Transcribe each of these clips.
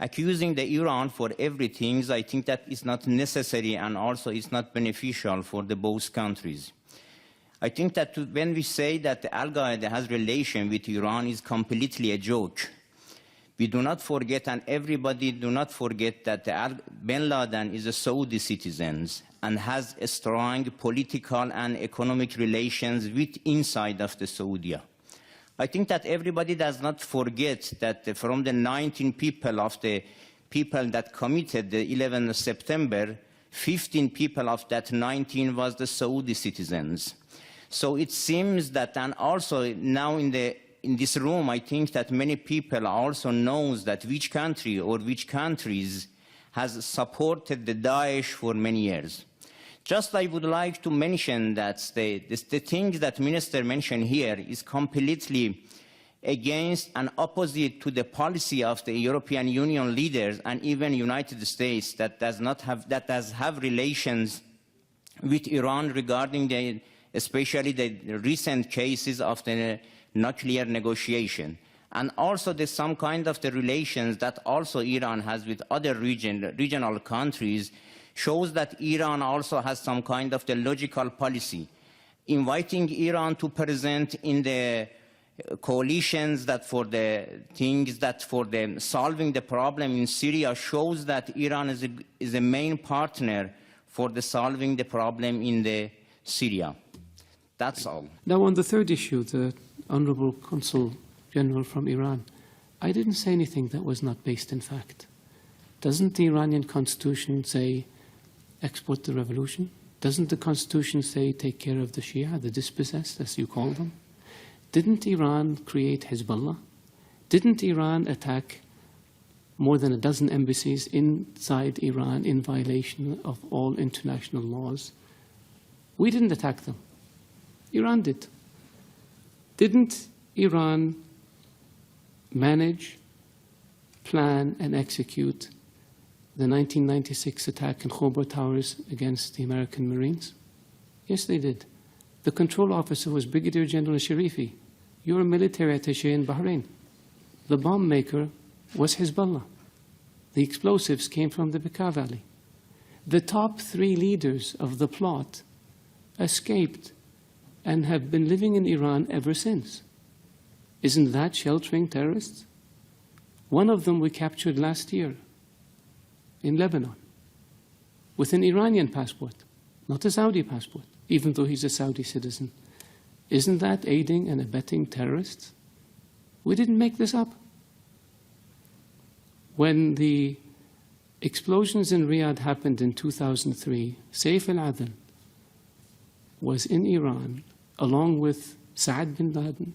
Accusing the Iran for everything, I think that is not necessary and also is not beneficial for the both countries. I think that when we say that Al-Qaeda has relation with Iran is completely a joke. We do not forget, and everybody do not forget, that bin Laden is a Saudi citizen and has a strong political and economic relations with inside of the Saudi. I think that everybody does not forget that from the 19 people of the people that committed the 11th of September, 15 people of that 19 was the Saudi citizens. So it seems that, and also now in this room, I think that many people also knows that which country or which countries has supported the Daesh for many years. Just I would like to mention that the things that Minister mentioned here is completely against and opposite to the policy of the European Union leaders and even United States that does have relations with Iran regarding especially the recent cases of the nuclear negotiation. And also there's some kind of the relations that also Iran has with other regional countries shows that Iran also has some kind of the logical policy. Inviting Iran to present in the coalitions that for the things that for them solving the problem in Syria shows that Iran is a main partner for the solving the problem in the Syria. That's all. Now on the third issue, the Honorable Consul General from Iran, I didn't say anything that was not based in fact. Doesn't the Iranian constitution say export the revolution? Doesn't the constitution say take care of the Shia, the dispossessed, as you call them? Didn't Iran create Hezbollah? Didn't Iran attack more than a dozen embassies inside Iran in violation of all international laws? We didn't attack them. Iran did. Didn't Iran manage, plan, and execute the 1996 attack in Khobar Towers against the American Marines? Yes, they did. The control officer was Brigadier General Sharifi. You're a military attaché in Bahrain. The bomb maker was Hezbollah. The explosives came from the Bekaa Valley. The top 3 leaders of the plot escaped and have been living in Iran ever since. Isn't that sheltering terrorists? One of them we captured last year in Lebanon with an Iranian passport, not a Saudi passport, even though he's a Saudi citizen. Isn't that aiding and abetting terrorists? We didn't make this up. When the explosions in Riyadh happened in 2003, Saif al-Adl was in Iran along with Saad bin Laden,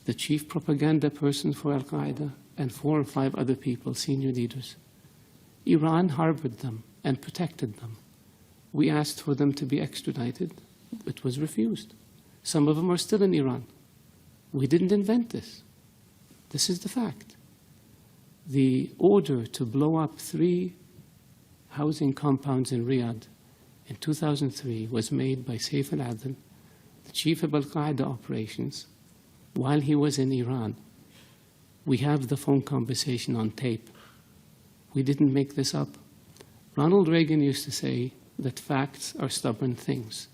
the chief propaganda person for Al-Qaeda, and 4 or 5 other people, senior leaders. Iran harbored them and protected them. We asked for them to be extradited. It was refused. Some of them are still in Iran. We didn't invent this. This is the fact. The order to blow up 3 housing compounds in Riyadh in 2003 was made by Saif al-Adl, the chief of Al-Qaeda operations, while he was in Iran. We have the phone conversation on tape. We didn't make this up. Ronald Reagan used to say that facts are stubborn things.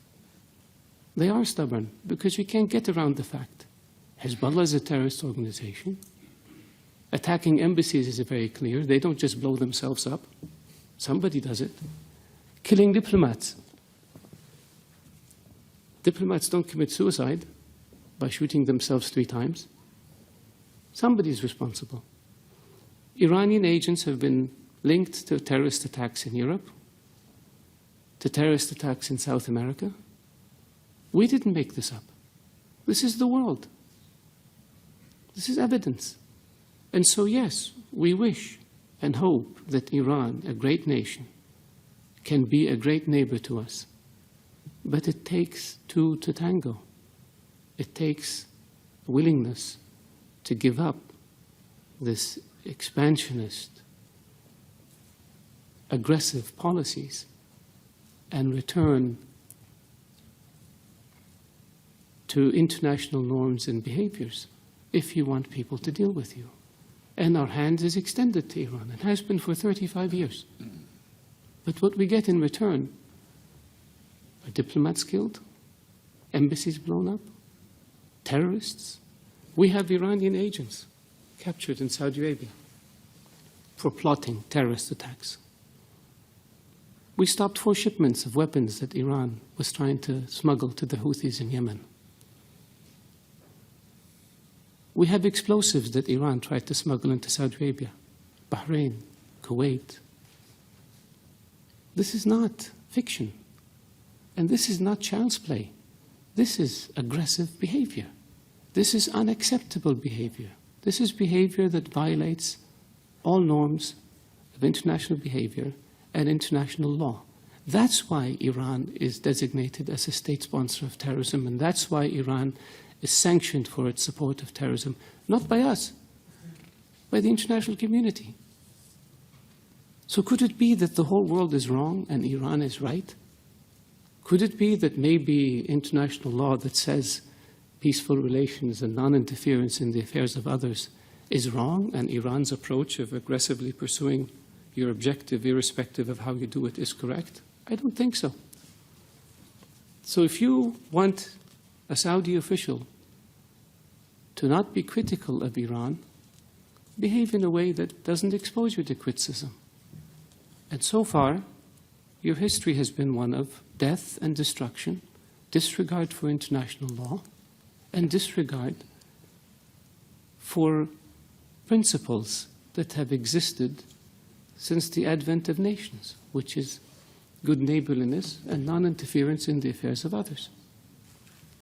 They are stubborn because we can't get around the fact. Hezbollah is a terrorist organization. Attacking embassies is very clear. They don't just blow themselves up. Somebody does it. Killing diplomats. Diplomats don't commit suicide by shooting themselves 3 times. Somebody is responsible. Iranian agents have been linked to terrorist attacks in Europe, to terrorist attacks in South America. We didn't make this up. This is the world. This is evidence. And so, yes, we wish and hope that Iran, a great nation, can be a great neighbor to us. But it takes 2 to tango. It takes willingness to give up this expansionist, aggressive policies and return to international norms and behaviors if you want people to deal with you. And our hand is extended to Iran. It has been for 35 years. But what we get in return are diplomats killed, embassies blown up, terrorists. We have Iranian agents captured in Saudi Arabia for plotting terrorist attacks. We stopped 4 shipments of weapons that Iran was trying to smuggle to the Houthis in Yemen. We have explosives that Iran tried to smuggle into Saudi Arabia, Bahrain, Kuwait. This is not fiction. And this is not child's play. This is aggressive behavior. This is unacceptable behavior. This is behavior that violates all norms of international behavior and international law. That's why Iran is designated as a state sponsor of terrorism, and that's why Iran is sanctioned for its support of terrorism, not by us, by the international community. So could it be that the whole world is wrong and Iran is right? Could it be that maybe international law that says peaceful relations and non-interference in the affairs of others is wrong, and Iran's approach of aggressively pursuing your objective, irrespective of how you do it, is correct? I don't think so. So if you want a Saudi official to not be critical of Iran, behave in a way that doesn't expose you to criticism. And so far, your history has been one of death and destruction, disregard for international law, and disregard for principles that have existed since the advent of nations, which is good neighborliness and non-interference in the affairs of others.